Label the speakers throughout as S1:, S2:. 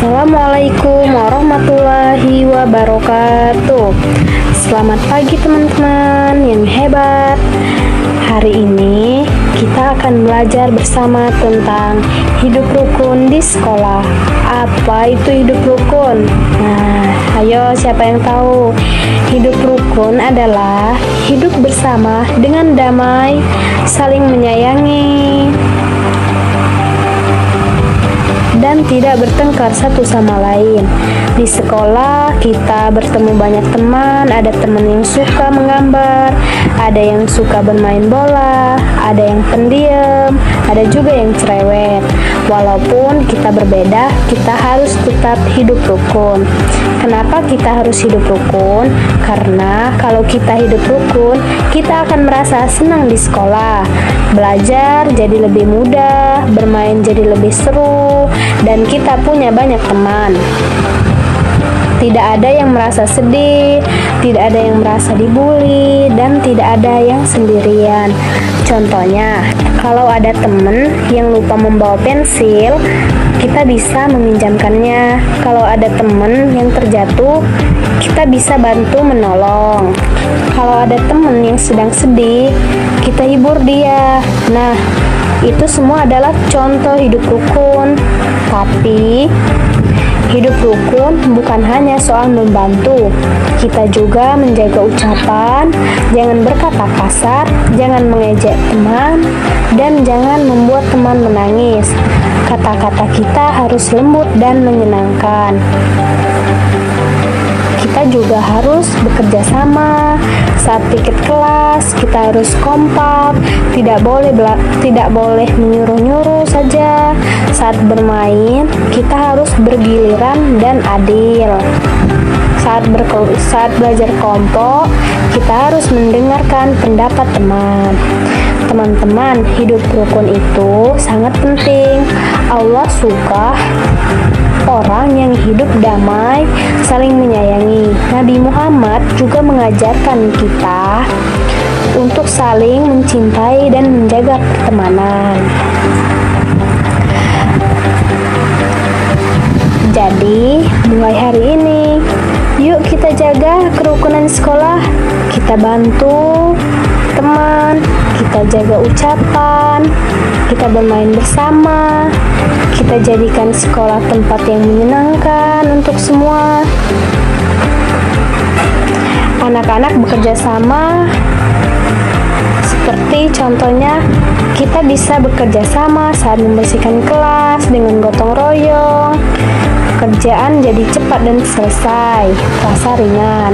S1: Assalamualaikum warahmatullahi wabarakatuh. Selamat pagi teman-teman yang hebat. Hari ini kita akan belajar bersama tentang hidup rukun di sekolah. Apa itu hidup rukun? Nah, ayo siapa yang tahu? Hidup rukun adalah hidup bersama dengan damai, saling menyayangi, dan tidak bertengkar satu sama lain. Di sekolah kita bertemu banyak teman, ada teman yang suka menggambar, ada yang suka bermain bola, ada yang pendiam, ada juga yang cerewet. Walaupun kita berbeda, kita harus tetap hidup rukun. Kenapa kita harus hidup rukun? Karena kalau kita hidup rukun, kita akan merasa senang di sekolah. Belajar jadi lebih mudah, bermain jadi lebih seru, dan kita punya banyak teman. Tidak ada yang merasa sedih, tidak ada yang merasa dibully, dan tidak ada yang sendirian. Contohnya, kalau ada teman yang lupa membawa pensil, kita bisa meminjamkannya. Kalau ada teman yang terjatuh, kita bisa bantu menolong. Kalau ada teman yang sedang sedih, kita hibur dia. Nah, itu semua adalah contoh hidup rukun. Tapi hidup rukun bukan hanya soal membantu. Kita juga menjaga ucapan, jangan berkata kasar, jangan mengejek teman, dan jangan membuat teman menangis. Kata-kata kita harus lembut dan menyenangkan. Kita juga harus bekerja sama. Saat pikir kelas, kita harus kompak, tidak boleh menyuruh-nyuruh saja. Saat bermain, kita harus bergiliran dan adil. Saat belajar kelompok, kita harus mendengarkan pendapat teman. Teman-teman, hidup rukun itu sangat penting. Allah suka orang yang hidup damai, saling menyayangi. Nabi Muhammad juga mengajarkan kita untuk saling mencintai dan menjaga pertemanan. Jadi, mulai hari ini, yuk kita jaga kerukunan sekolah. Kita bantu teman, kita jaga ucapan, kita bermain bersama, kita jadikan sekolah tempat yang menyenangkan untuk semua. Anak-anak bekerja sama, seperti contohnya kita bisa bekerja sama saat membersihkan kelas dengan gotong royong. Pekerjaan jadi cepat dan selesai, terasa ringan.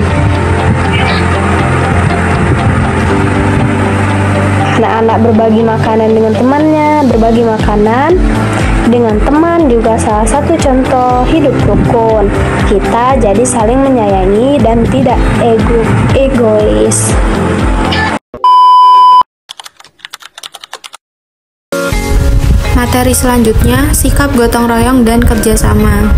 S1: Anak-anak berbagi makanan dengan temannya, berbagi makanan dengan teman juga salah satu contoh hidup rukun. Kita jadi saling menyayangi dan tidak egois.
S2: Materi selanjutnya, sikap gotong royong dan kerjasama.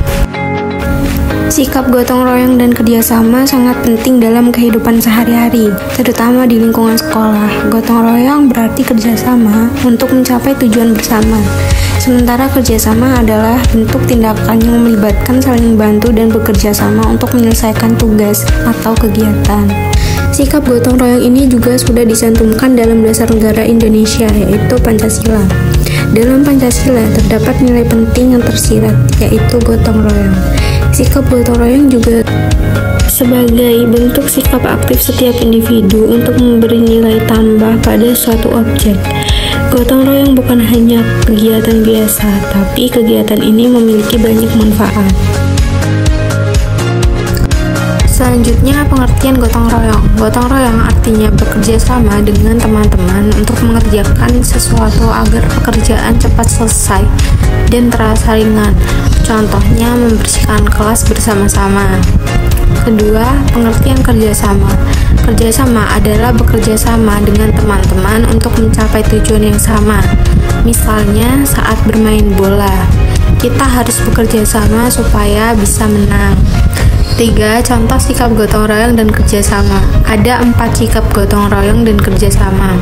S2: Sikap gotong royong dan kerjasama sangat penting dalam kehidupan sehari-hari, terutama di lingkungan sekolah. Gotong royong berarti kerjasama untuk mencapai tujuan bersama. Sementara kerjasama adalah bentuk tindakan yang melibatkan saling membantu dan bekerja sama untuk menyelesaikan tugas atau kegiatan. Sikap gotong royong ini juga sudah dicantumkan dalam Dasar Negara Indonesia, yaitu Pancasila. Dalam Pancasila terdapat nilai penting yang tersirat, yaitu gotong royong. Sikap gotong royong juga sebagai bentuk sikap aktif setiap individu untuk memberi nilai tambah pada suatu objek. Gotong royong bukan hanya kegiatan biasa, tapi kegiatan ini memiliki banyak manfaat. Selanjutnya, pengertian gotong royong. Gotong royong artinya bekerja sama dengan teman-teman untuk mengerjakan sesuatu agar pekerjaan cepat selesai dan terasa ringan. Contohnya, membersihkan kelas bersama-sama. Kedua, pengertian kerjasama. Kerjasama adalah bekerja sama dengan teman-teman untuk mencapai tujuan yang sama. Misalnya, saat bermain bola, kita harus bekerja sama supaya bisa menang. 3. Contoh sikap gotong royong dan kerjasama. Ada 4 sikap gotong royong dan kerjasama.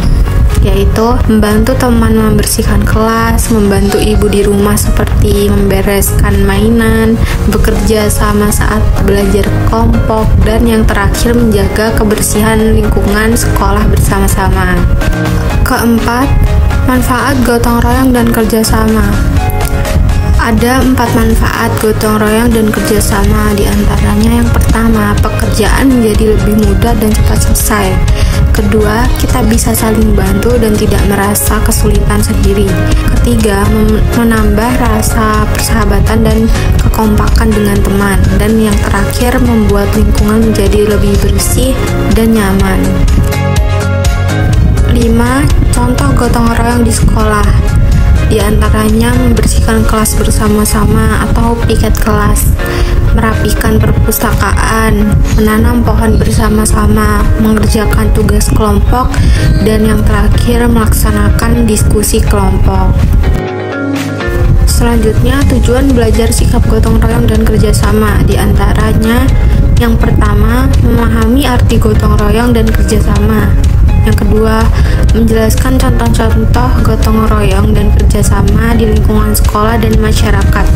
S2: yaitu membantu teman membersihkan kelas, membantu ibu di rumah seperti membereskan mainan, bekerja sama saat belajar kelompok, dan yang terakhir menjaga kebersihan lingkungan sekolah bersama-sama. Keempat, manfaat gotong royong dan kerjasama. Ada 4 manfaat gotong royong dan kerjasama, diantaranya yang pertama, pekerjaan menjadi lebih mudah dan cepat selesai. Kedua, kita bisa saling bantu dan tidak merasa kesulitan sendiri. Ketiga, menambah rasa persahabatan dan kekompakan dengan teman. Dan yang terakhir, membuat lingkungan menjadi lebih bersih dan nyaman. 5. Contoh gotong royong di sekolah. Di antaranya membersihkan kelas bersama-sama atau piket kelas, merapikan perpustakaan, menanam pohon bersama-sama, mengerjakan tugas kelompok, dan yang terakhir melaksanakan diskusi kelompok. Selanjutnya, tujuan belajar sikap gotong royong dan kerjasama. Di antaranya, yang pertama, memahami arti gotong royong dan kerjasama. Yang kedua, menjelaskan contoh-contoh gotong royong dan kerjasama di lingkungan sekolah dan masyarakat.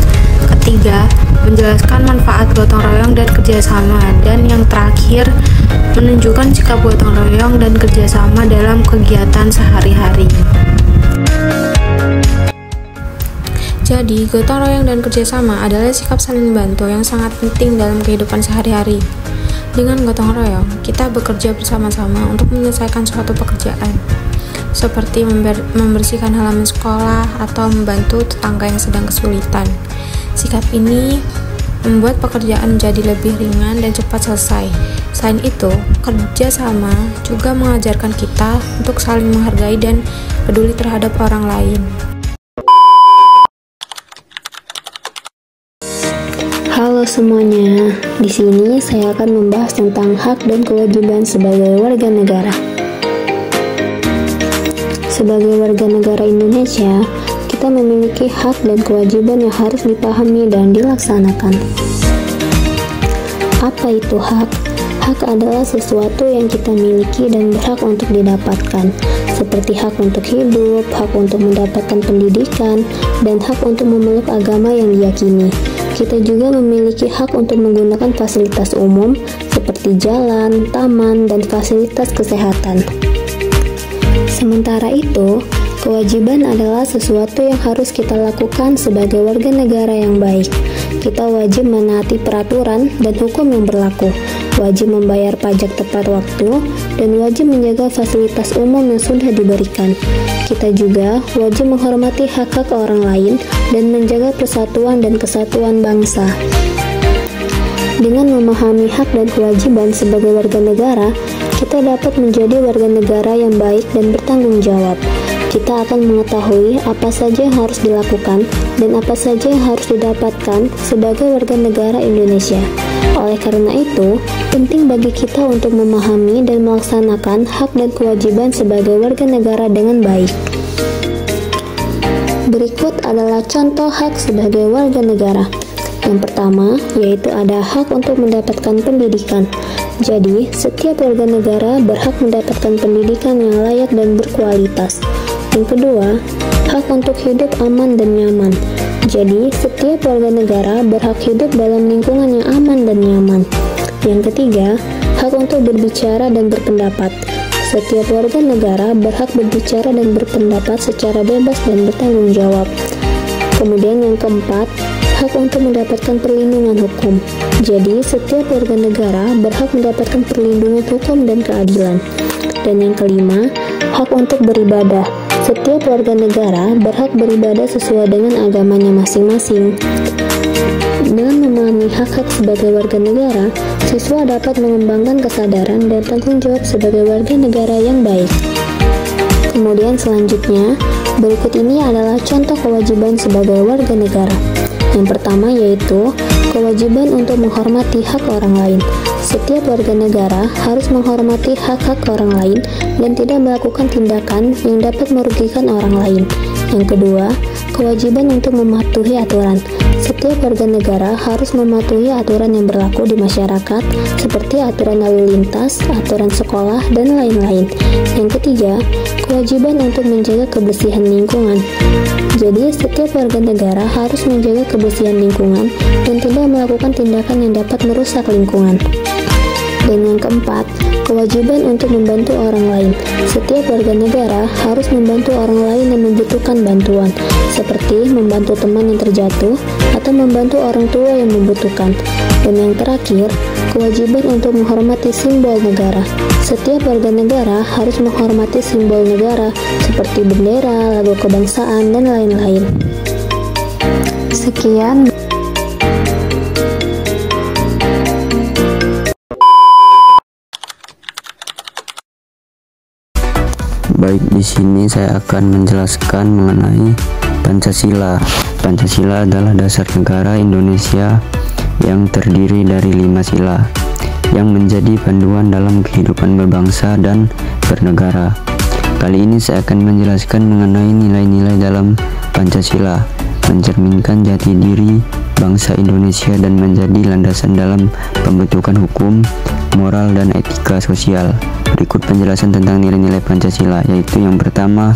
S2: Ketiga, menjelaskan manfaat gotong royong dan kerjasama. Dan yang terakhir, menunjukkan sikap gotong royong dan kerjasama dalam kegiatan sehari-hari. Jadi, gotong royong dan kerjasama adalah sikap saling membantu yang sangat penting dalam kehidupan sehari-hari. Dengan gotong royong, kita bekerja bersama-sama untuk menyelesaikan suatu pekerjaan, seperti membersihkan halaman sekolah atau membantu tetangga yang sedang kesulitan. Sikap ini membuat pekerjaan menjadi lebih ringan dan cepat selesai. Selain itu, kerja sama juga mengajarkan kita untuk saling menghargai dan peduli terhadap orang lain.
S1: Halo semuanya, di sini saya akan membahas tentang hak dan kewajiban sebagai warga negara. Sebagai warga negara Indonesia, kita memiliki hak dan kewajiban yang harus dipahami dan dilaksanakan. Apa itu hak? Hak adalah sesuatu yang kita miliki dan berhak untuk didapatkan, seperti hak untuk hidup, hak untuk mendapatkan pendidikan, dan hak untuk memeluk agama yang diyakini. Kita juga memiliki hak untuk menggunakan fasilitas umum seperti jalan, taman, dan fasilitas kesehatan. Sementara itu, kewajiban adalah sesuatu yang harus kita lakukan sebagai warga negara yang baik. Kita wajib menaati peraturan dan hukum yang berlaku, wajib membayar pajak tepat waktu, dan wajib menjaga fasilitas umum yang sudah diberikan. Kita juga wajib menghormati hak-hak orang lain dan menjaga persatuan dan kesatuan bangsa. Dengan memahami hak dan kewajiban sebagai warga negara, kita dapat menjadi warga negara yang baik dan bertanggung jawab. Kita akan mengetahui apa saja yang harus dilakukan dan apa saja yang harus didapatkan sebagai warga negara Indonesia. Oleh karena itu, penting bagi kita untuk memahami dan melaksanakan hak dan kewajiban sebagai warga negara dengan baik. Berikut adalah contoh hak sebagai warga negara. Yang pertama, yaitu ada hak untuk mendapatkan pendidikan. Jadi, setiap warga negara berhak mendapatkan pendidikan yang layak dan berkualitas. Yang kedua, hak untuk hidup aman dan nyaman. Jadi, setiap warga negara berhak hidup dalam lingkungan yang aman dan nyaman. Yang ketiga, hak untuk berbicara dan berpendapat. Setiap warga negara berhak berbicara dan berpendapat secara bebas dan bertanggung jawab. Kemudian yang keempat, hak untuk mendapatkan perlindungan hukum. Jadi, setiap warga negara berhak mendapatkan perlindungan hukum dan keadilan. Dan yang kelima, hak untuk beribadah. Setiap warga negara berhak beribadah sesuai dengan agamanya masing-masing. Dengan memahami hak-hak sebagai warga negara, siswa dapat mengembangkan kesadaran dan tanggung jawab sebagai warga negara yang baik. Kemudian selanjutnya, berikut ini adalah contoh kewajiban sebagai warga negara. Yang pertama yaitu kewajiban untuk menghormati hak orang lain. Setiap warga negara harus menghormati hak-hak orang lain dan tidak melakukan tindakan yang dapat merugikan orang lain. Yang kedua, Kewajiban untuk mematuhi aturan. Setiap warga negara harus mematuhi aturan yang berlaku di masyarakat, seperti aturan lalu lintas, aturan sekolah, dan lain-lain. Yang ketiga, kewajiban untuk menjaga kebersihan lingkungan. Jadi, setiap warga negara harus menjaga kebersihan lingkungan dan tidak melakukan tindakan yang dapat merusak lingkungan. Dan yang keempat, kewajiban untuk membantu orang lain. Setiap warga negara harus membantu orang lain yang membutuhkan bantuan, seperti membantu teman yang terjatuh atau membantu orang tua yang membutuhkan. Dan yang terakhir, kewajiban untuk menghormati simbol negara. Setiap warga negara harus menghormati simbol negara, seperti bendera, lagu kebangsaan, dan lain-lain. Sekian.
S3: Baik, di sini saya akan menjelaskan mengenai Pancasila. Pancasila adalah dasar negara Indonesia yang terdiri dari 5 sila yang menjadi panduan dalam kehidupan berbangsa dan bernegara. Kali ini saya akan menjelaskan mengenai nilai-nilai dalam Pancasila, mencerminkan jati diri bangsa Indonesia dan menjadi landasan dalam pembentukan hukum, moral, dan etika sosial. Berikut penjelasan tentang nilai-nilai Pancasila, yaitu yang pertama,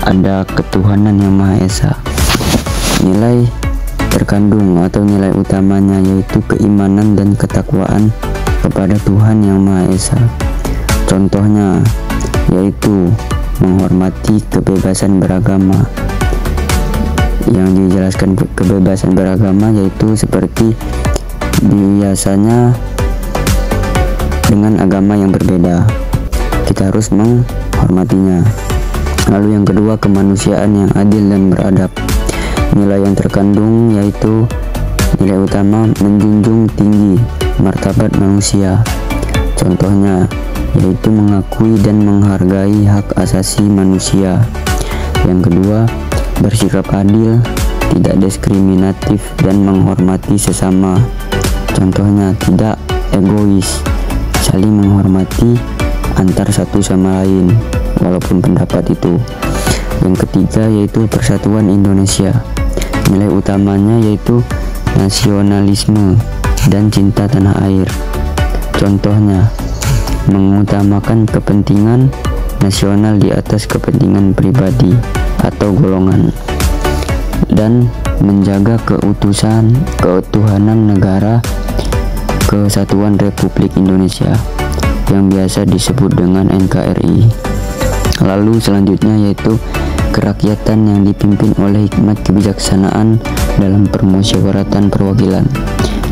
S3: ada ketuhanan yang Maha Esa. Nilai terkandung atau nilai utamanya yaitu keimanan dan ketakwaan kepada Tuhan yang Maha Esa. Contohnya yaitu menghormati kebebasan beragama. Yang dijelaskan kebebasan beragama yaitu seperti biasanya dengan agama yang berbeda, kita harus menghormatinya. Lalu yang kedua, kemanusiaan yang adil dan beradab. Nilai yang terkandung yaitu nilai utama menjunjung tinggi martabat manusia. Contohnya yaitu mengakui dan menghargai hak asasi manusia. Yang kedua, bersikap adil, tidak diskriminatif, dan menghormati sesama. Contohnya tidak egois, saling menghormati antar satu sama lain walaupun pendapat itu. Yang ketiga yaitu persatuan Indonesia. Nilai utamanya yaitu nasionalisme dan cinta tanah air. Contohnya mengutamakan kepentingan nasional di atas kepentingan pribadi atau golongan, dan menjaga keutuhanan negara Kesatuan Republik Indonesia yang biasa disebut dengan NKRI. Lalu selanjutnya yaitu kerakyatan yang dipimpin oleh hikmat kebijaksanaan dalam permusyawaratan perwakilan.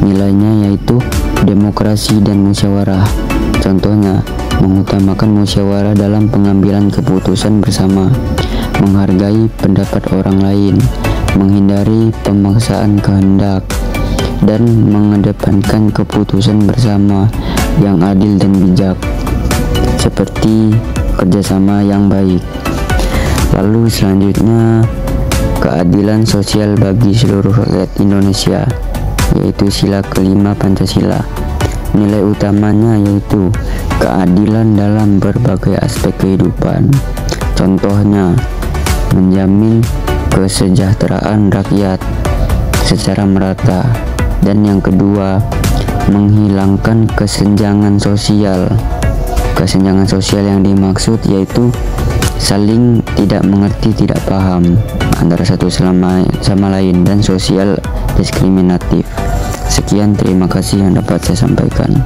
S3: Nilainya yaitu demokrasi dan musyawarah. Contohnya mengutamakan musyawarah dalam pengambilan keputusan bersama, menghargai pendapat orang lain, menghindari pemaksaan kehendak, dan mengedepankan keputusan bersama yang adil dan bijak, seperti kerjasama yang baik. Lalu selanjutnya, keadilan sosial bagi seluruh rakyat Indonesia, yaitu sila kelima Pancasila. Nilai utamanya yaitu keadilan dalam berbagai aspek kehidupan. Contohnya menjamin kesejahteraan rakyat secara merata. Dan yang kedua, menghilangkan kesenjangan sosial. Kesenjangan sosial yang dimaksud yaitu saling tidak mengerti, tidak paham antara satu sama lain, dan sosial diskriminatif. Sekian, terima kasih yang dapat saya sampaikan.